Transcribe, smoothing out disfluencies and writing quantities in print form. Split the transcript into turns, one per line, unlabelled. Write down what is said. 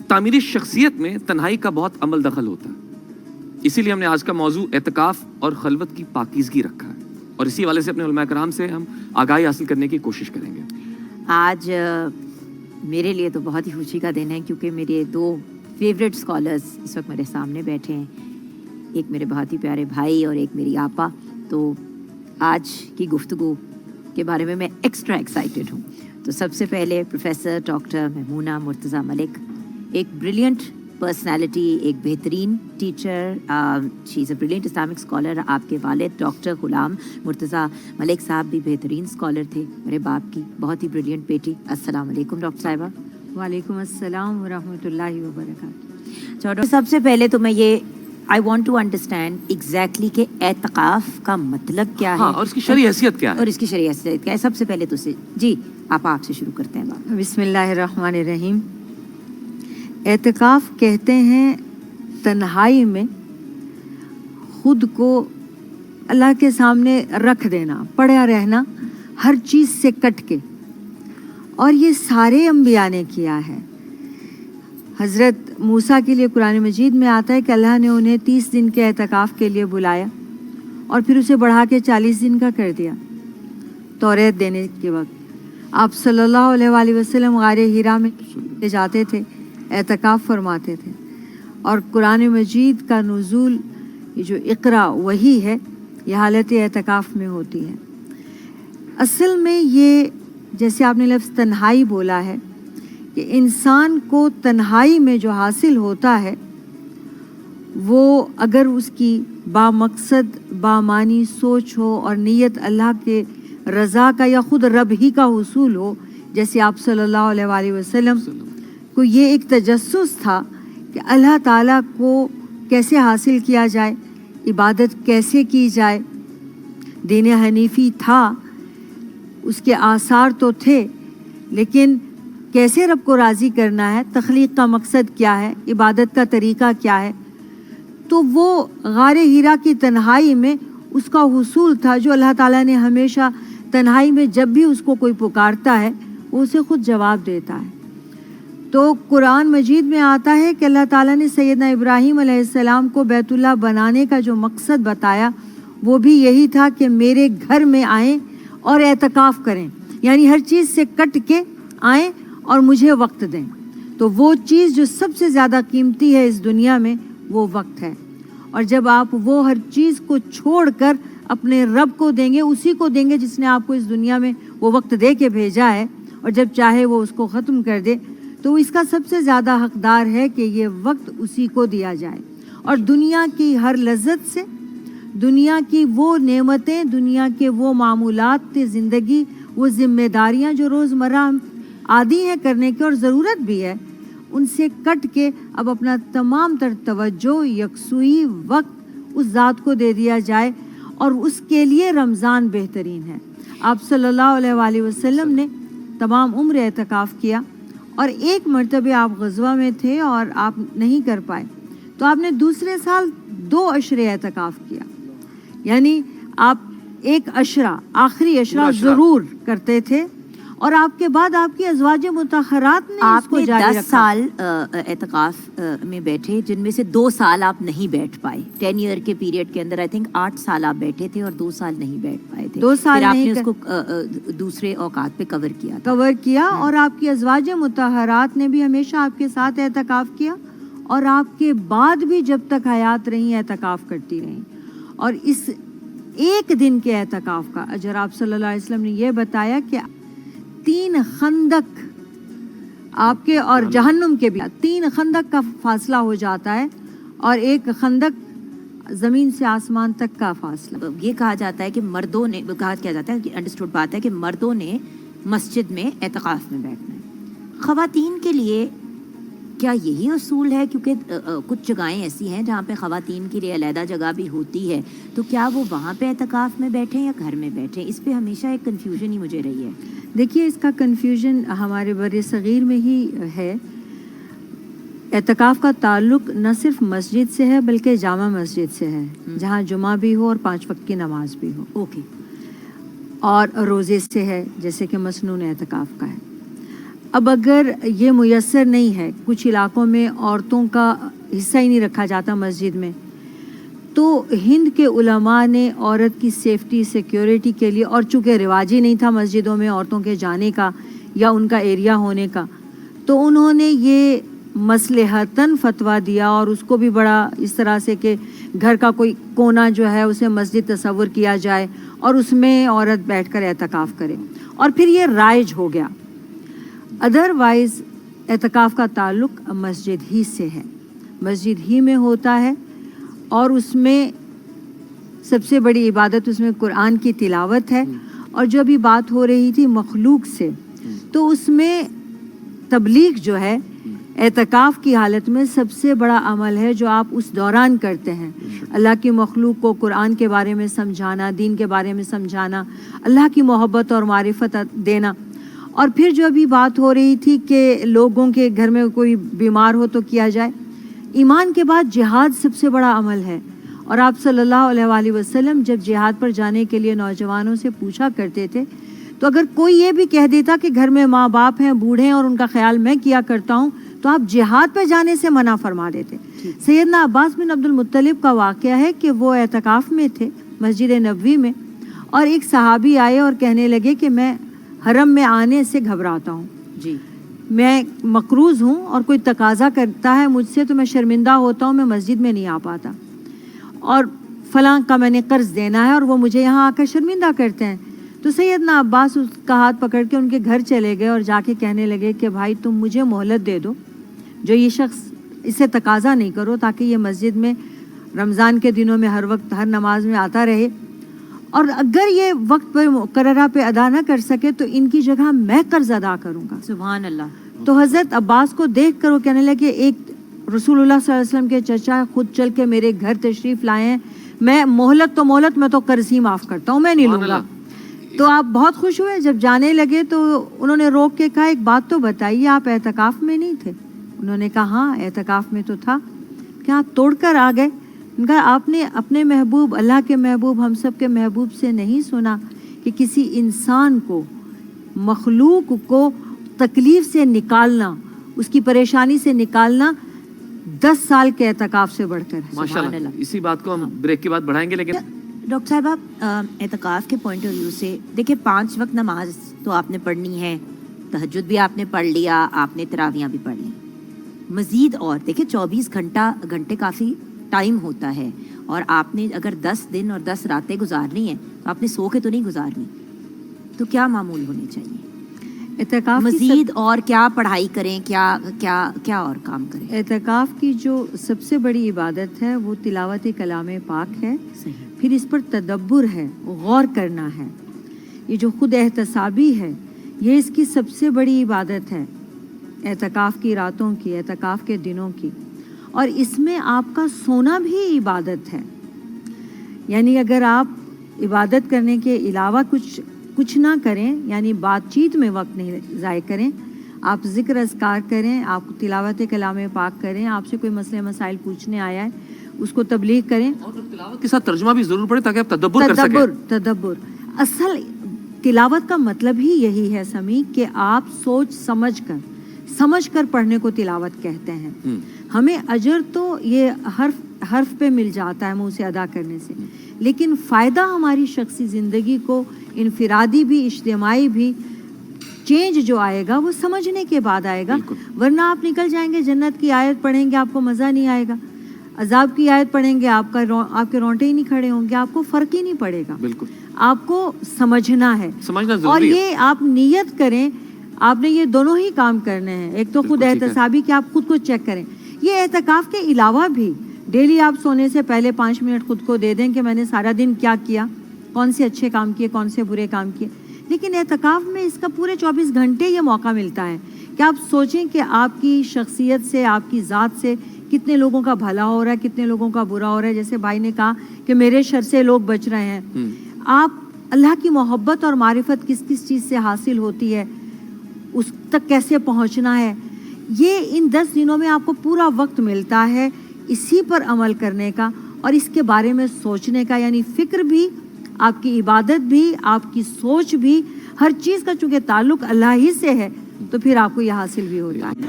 تعمیری شخصیت میں تنہائی کا بہت عمل دخل ہوتا ہے، اسی لیے ہم نے آج کا موضوع اعتکاف اور خلوت کی پاکیزگی رکھا ہے، اور اسی والے سے اپنے علماء کرام سے ہم آگاہی حاصل کرنے کی کوشش کریں گے۔
آج میرے لیے تو بہت ہی خوشی کا دن ہے، کیونکہ میرے دو فیوریٹ اسکالرز اس وقت میرے سامنے بیٹھے ہیں، ایک میرے بہت ہی پیارے بھائی اور ایک میری آپا۔ تو آج کی گفتگو کے بارے میں ایکسٹرا ایکسائٹیڈ ہوں۔ تو سب سے پہلے پروفیسر ڈاکٹر میمونہ مرتضیٰ ملک، ایک بریلینٹ پرسنالٹی، ایک بہترین teacher, she is a brilliant Islamic scholar. آپ کے والد ڈاکٹر غلام مرتضیٰ ملک صاحب بھی بہترین اسکالر تھے، میرے باپ کی بہت ہی بریلینٹ بیٹی۔ السلام علیکم ڈاکٹر صاحبہ۔
وعلیکم السلام ورحمۃ اللہ وبرکاتہ۔
سب سے پہلے تو میں یہ I want to understand exactly کہ اعتکاف کا مطلب کیا ہے،
اور اس کی شرعی حیثیت کیا ہے،
اور اس کی شرعی حیثیت کیا ہے۔ سب سے پہلے تو جی آپ سے شروع کرتے ہیں بات۔
بسم اللہ الرحمن الرحیم۔ اعتکاف کہتے ہیں تنہائی میں خود کو اللہ کے سامنے رکھ دینا، پڑا رہنا ہر چیز سے کٹ کے، اور یہ سارے انبیاء نے کیا ہے۔ حضرت موسیٰ کے لیے قرآن مجید میں آتا ہے کہ اللہ نے انہیں 30 دن کے اعتکاف کے لیے بلایا اور پھر اسے بڑھا کے 40 دن کا کر دیا۔ توریت دینے کے وقت آپ صلی اللہ علیہ وآلہ وسلم غار حرا میں جاتے تھے، اعتکاف فرماتے تھے، اور قرآن مجید کا نزول، یہ جو اقرا وحی ہے، یہ حالت اعتکاف میں ہوتی ہے۔ اصل میں یہ جیسے آپ نے لفظ تنہائی بولا ہے کہ انسان کو تنہائی میں جو حاصل ہوتا ہے وہ اگر اس کی بامقصد بامانی سوچ ہو اور نیت اللہ کے رضا کا یا خود رب ہی کا حصول ہو، جیسے آپ صلی اللہ علیہ وآلہ وسلم کو یہ ایک تجسس تھا کہ اللہ تعالیٰ کو کیسے حاصل کیا جائے، عبادت کیسے کی جائے۔ دین حنیفی تھا، اس کے آثار تو تھے، لیکن کیسے رب کو راضی کرنا ہے، تخلیق کا مقصد کیا ہے، عبادت کا طریقہ کیا ہے۔ تو وہ غار حرا کی تنہائی میں اس کا حصول تھا، جو اللہ تعالیٰ نے ہمیشہ تنہائی میں جب بھی اس کو کوئی پکارتا ہے وہ اسے خود جواب دیتا ہے۔ تو قرآن مجید میں آتا ہے کہ اللہ تعالیٰ نے سیدنا ابراہیم علیہ السلام کو بیت اللہ بنانے کا جو مقصد بتایا وہ بھی یہی تھا کہ میرے گھر میں آئیں اور اعتکاف کریں، یعنی ہر چیز سے کٹ کے آئیں اور مجھے وقت دیں۔ تو وہ چیز جو سب سے زیادہ قیمتی ہے اس دنیا میں وہ وقت ہے، اور جب آپ وہ ہر چیز کو چھوڑ کر اپنے رب کو دیں گے، اسی کو دیں گے جس نے آپ کو اس دنیا میں وہ وقت دے کے بھیجا ہے، اور جب چاہے وہ اس کو ختم کر دے، تو اس کا سب سے زیادہ حقدار ہے کہ یہ وقت اسی کو دیا جائے۔ اور دنیا کی ہر لذت سے، دنیا کی وہ نعمتیں، دنیا کے وہ معمولات زندگی، وہ ذمہ داریاں جو روزمرہ عادی ہیں کرنے کی اور ضرورت بھی ہے، ان سے کٹ کے اب اپنا تمام تر توجہ، یکسوئی، وقت اس ذات کو دے دیا جائے، اور اس کے لیے رمضان بہترین ہے۔ آپ صلی اللہ علیہ وآلہ وسلم نے تمام عمر اعتکاف کیا، اور ایک مرتبہ آپ غزوہ میں تھے اور آپ نہیں کر پائے، تو آپ نے دوسرے سال 2 عشرے اعتکاف کیا، یعنی آپ ایک عشرہ، آخری عشرہ ضرور کرتے تھے، اور آپ کے بعد آپ کی ازواج مطہرات نے اس کو جاری رکھا۔
10 سال اعتکاف میں بیٹھے، جن میں سے 2 سال آپ نہیں بیٹھ پائے۔ 10 ایئر کے پیریڈ کے اندر آئی تھنک 8 سال آپ بیٹھے تھے اور 2 سال نہیں بیٹھ پائے تھے۔
2 سال
پھر آپ
نہیں
نے اس کو دوسرے اوقات پہ کور
کیا، اور آپ کی ازواج مطہرات نے بھی ہمیشہ آپ کے ساتھ اعتکاف کیا، اور آپ کے بعد بھی جب تک حیات رہیں اعتکاف کرتی رہیں۔ اور اس ایک دن کے اعتکاف کا اجر آپ صلی اللہ علیہ وسلم نے یہ بتایا کہ 3 خندق آپ کے اور جہنم کے بھی 3 خندق کا فاصلہ ہو جاتا ہے، اور ایک خندق زمین سے آسمان تک کا فاصلہ۔
یہ کہا جاتا ہے کہ مردوں نے، کیا جاتا ہے کہ انڈرسٹوڈ بات ہے کہ مردوں نے مسجد میں اعتکاف میں بیٹھنا ہے۔ خواتین کے لیے کیا یہی اصول ہے؟ کیونکہ کچھ جگہیں ایسی ہیں جہاں پہ خواتین کے لیے علیحدہ جگہ بھی ہوتی ہے، تو کیا وہ وہاں پہ اعتکاف میں بیٹھیں یا گھر میں بیٹھیں؟ اس پہ ہمیشہ ایک کنفیوژن ہی مجھے رہی ہے۔
دیکھیے، اس کا کنفیوژن ہمارے بر صغیر میں ہی ہے۔ اعتکاف کا تعلق نہ صرف مسجد سے ہے بلکہ جامع مسجد سے ہے، جہاں جمعہ بھی ہو اور 5 وقت کی نماز بھی ہو۔
اوکے۔
اور روزے سے ہے، جیسے کہ مسنون اعتکاف کا ہے۔ اب اگر یہ میسر نہیں ہے، کچھ علاقوں میں عورتوں کا حصہ ہی نہیں رکھا جاتا مسجد میں، تو ہند کے علماء نے عورت کی سیفٹی سیکیورٹی کے لیے، اور چونکہ رواج ہی نہیں تھا مسجدوں میں عورتوں کے جانے کا یا ان کا ایریا ہونے کا، تو انہوں نے یہ مصلحتاً فتویٰ دیا، اور اس کو بھی بڑا اس طرح سے کہ گھر کا کوئی کونا جو ہے اسے مسجد تصور کیا جائے اور اس میں عورت بیٹھ کر اعتکاف کرے، اور پھر یہ رائج ہو گیا۔ ادروائز اعتکاف کا تعلق مسجد ہی سے ہے، مسجد ہی میں ہوتا ہے، اور اس میں سب سے بڑی عبادت اس میں قرآن کی تلاوت ہے۔ اور جو ابھی بات ہو رہی تھی مخلوق سے، تو اس میں تبلیغ جو ہے اعتکاف کی حالت میں سب سے بڑا عمل ہے جو آپ اس دوران کرتے ہیں، اللہ کی مخلوق کو قرآن کے بارے میں سمجھانا، دین کے بارے میں سمجھانا، اللہ کی محبت اور معرفت دینا۔ اور پھر جو ابھی بات ہو رہی تھی کہ لوگوں کے گھر میں کوئی بیمار ہو تو کیا جائے، ایمان کے بعد جہاد سب سے بڑا عمل ہے۔ اور آپ صلی اللہ علیہ وآلہ وسلم جب جہاد پر جانے کے لیے نوجوانوں سے پوچھا کرتے تھے، تو اگر کوئی یہ بھی کہہ دیتا کہ گھر میں ماں باپ ہیں، بوڑھے ہیں اور ان کا خیال میں کیا کرتا ہوں، تو آپ جہاد پہ جانے سے منع فرما دیتے۔ سیدنا عباس بن عبد المطلب کا واقعہ ہے کہ وہ اعتکاف میں تھے مسجد نبوی میں، اور ایک صحابی آئے اور کہنے لگے کہ میں حرم میں آنے سے گھبراتا ہوں، میں مقروض ہوں اور کوئی تقاضا کرتا ہے مجھ سے تو میں شرمندہ ہوتا ہوں، میں مسجد میں نہیں آ پاتا، اور فلاں کا میں نے قرض دینا ہے اور وہ مجھے یہاں آ کر شرمندہ کرتے ہیں۔ تو سیدنا عباس اس کا ہاتھ پکڑ کے ان کے گھر چلے گئے اور جا کے کہنے لگے کہ بھائی تم مجھے مہلت دے دو، جو یہ شخص اسے تقاضا نہیں کرو، تاکہ یہ مسجد میں رمضان کے دنوں میں ہر وقت ہر نماز میں آتا رہے، اور اگر یہ وقت پر مقررہ پہ ادا نہ کر سکے تو ان کی جگہ میں قرض ادا کروں گا۔
سبحان اللہ۔
تو حضرت عباس کو دیکھ کر وہ کہنے لگے ایک رسول اللہ صلی اللہ علیہ وسلم کے چچا خود چل کے میرے گھر تشریف لائے ہیں، میں مہلت میں تو قرض ہی معاف کرتا ہوں، میں نہیں لوں گا۔ تو آپ بہت خوش ہوئے جب جانے لگے، تو انہوں نے روک کے کہا ایک بات تو بتائیے، آپ اعتکاف میں نہیں تھے؟ انہوں نے کہا ہاں اعتکاف میں تو تھا۔ کیا توڑ کر آ گئے؟ ان کا آپ نے اپنے محبوب، اللہ کے محبوب، ہم سب کے محبوب سے نہیں سنا کہ کسی انسان کو، مخلوق کو تکلیف سے نکالنا، اس کی پریشانی سے نکالنا 10 سال کے اعتکاف سے بڑھ کر ہے۔
ماشاءاللہ، اسی بات کو ہم بریک کے بعد بڑھائیں گے، لیکن
ڈاکٹر صاحب آپ اعتکاف کے پوائنٹ آف ویو سے دیکھیں، 5 وقت نماز تو آپ نے پڑھنی ہے، تہجد بھی آپ نے پڑھ لیا، آپ نے تراویحاں بھی پڑھ لی، مزید اور دیکھیں 24 گھنٹے کافی ٹائم ہوتا ہے، اور آپ نے اگر 10 دن اور 10 راتیں گزارنی ہیں تو آپ نے سو کے تو نہیں گزارنی، تو کیا معمول ہونے چاہیے؟
اعتکاف
مزید اور کیا پڑھائی کریں، کیا اور کام کریں؟
اعتکاف کی جو سب سے بڑی عبادت ہے وہ تلاوت کلام پاک ہے، پھر اس پر تدبر ہے، غور کرنا ہے، یہ جو خود احتسابی ہے یہ اس کی سب سے بڑی عبادت ہے، اعتکاف کی راتوں کی، اعتکاف کے دنوں کی، اور اس میں آپ کا سونا بھی عبادت ہے۔ یعنی اگر آپ عبادت کرنے کے علاوہ کچھ نہ کریں، یعنی بات چیت میں وقت نہیں ضائع کریں، آپ ذکر اذکار کریں، آپ تلاوت کلام پاک کریں، آپ سے کوئی مسئلے مسائل پوچھنے آیا ہے اس کو تبلیغ کریں،
اور تلاوت کے ساتھ ترجمہ بھی ضرور پڑے تاکہ آپ تدبر کر سکیں۔
تدبر اصل تلاوت کا مطلب ہی یہی ہے سمی، کہ آپ سوچ سمجھ کر پڑھنے کو تلاوت کہتے ہیں۔ ہمیں اجر تو یہ حرف پہ مل جاتا ہے منہ سے ادا کرنے سے، لیکن فائدہ ہماری شخصی زندگی کو، انفرادی بھی اجتماعی بھی، چینج جو آئے گا وہ سمجھنے کے بعد آئے گا۔ ورنہ آپ نکل جائیں گے، جنت کی آیت پڑھیں گے آپ کو مزہ نہیں آئے گا، عذاب کی آیت پڑھیں گے آپ کے رونٹے ہی نہیں کھڑے ہوں گے، آپ کو فرق ہی نہیں پڑے گا۔
بالکل،
آپ کو سمجھنا ہے، اور یہ آپ نیت کریں، آپ نے یہ دونوں ہی کام کرنے ہیں، ایک تو خود احتسابی کہ آپ خود کو چیک کریں، یہ اعتکاف کے علاوہ بھی ڈیلی آپ سونے سے پہلے 5 منٹ خود کو دے دیں کہ میں نے سارا دن کیا کیا، کون سے اچھے کام کیے، کون سے برے کام کیے۔ لیکن اعتکاف میں اس کا پورے 24 گھنٹے یہ موقع ملتا ہے کہ آپ سوچیں کہ آپ کی شخصیت سے، آپ کی ذات سے کتنے لوگوں کا بھلا ہو رہا ہے، کتنے لوگوں کا برا ہو رہا ہے۔ جیسے بھائی نے کہا کہ میرے شر سے لوگ بچ رہے ہیں، آپ اللہ کی محبت اور معرفت کس کس چیز سے حاصل ہوتی ہے، اس تک کیسے پہنچنا ہے، یہ ان 10 دنوں میں آپ کو پورا وقت ملتا ہے اسی پر عمل کرنے کا اور اس کے بارے میں سوچنے کا۔ یعنی فکر بھی، آپ کی عبادت بھی، آپ کی سوچ بھی، ہر چیز کا چونکہ تعلق اللہ ہی سے ہے، تو پھر آپ کو یہ حاصل بھی ہوتا ہے.